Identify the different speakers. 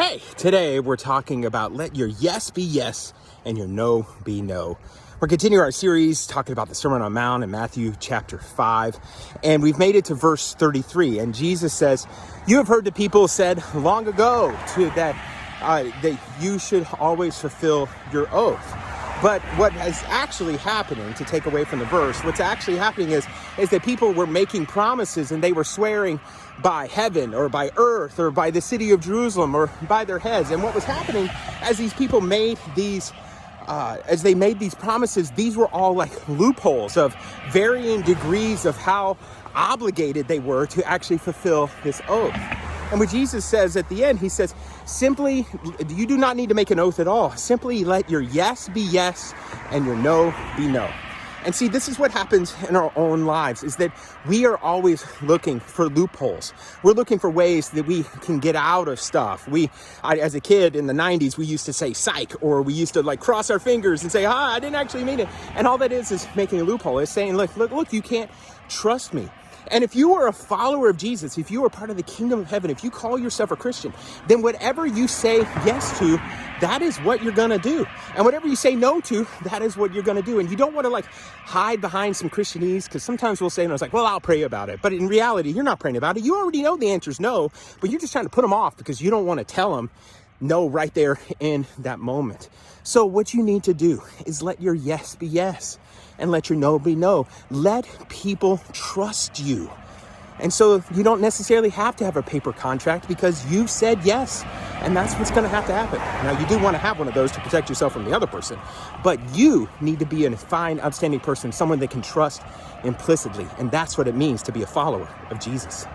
Speaker 1: Hey, today we're talking about let your yes be yes and your no be no. We're continuing our series talking about the Sermon on the Mount in Matthew chapter 5, and we've made it to verse 33. And Jesus says, "You have heard the people said long ago that you should always fulfill your oath." But what is actually happening, to take away from the verse, what's actually happening is that people were making promises and they were swearing by heaven or by earth or by the city of Jerusalem or by their heads. And what was happening as these people made these promises, these were all like loopholes of varying degrees of how obligated they were to actually fulfill this oath. And what Jesus says at the end, he says, simply, you do not need to make an oath at all. Simply let your yes be yes and your no be no. And see, this is what happens in our own lives, is that we are always looking for loopholes. We're looking for ways that we can get out of stuff. As a kid in the 90s, we used to say psych, or we used to like cross our fingers and say, I didn't actually mean it. And all that is making a loophole. It's saying, look, you can't trust me. And if you are a follower of Jesus, if you are part of the kingdom of heaven, if you call yourself a Christian, then whatever you say yes to, that is what you're going to do. And whatever you say no to, that is what you're going to do. And you don't want to hide behind some Christianese, because sometimes we'll say, and I was like, well, I'll pray about it. But in reality, you're not praying about it. You already know the answer is no, but you're just trying to put them off because you don't want to tell them no right there in that moment. So what you need to do is let your yes be yes and let your no be no. Let people trust you. And so you don't necessarily have to have a paper contract because you've said yes, and that's what's going to happen. Now, you do want to have one of those to protect yourself from the other person, but you need to be a fine, upstanding person, someone they can trust implicitly, and that's what it means to be a follower of Jesus.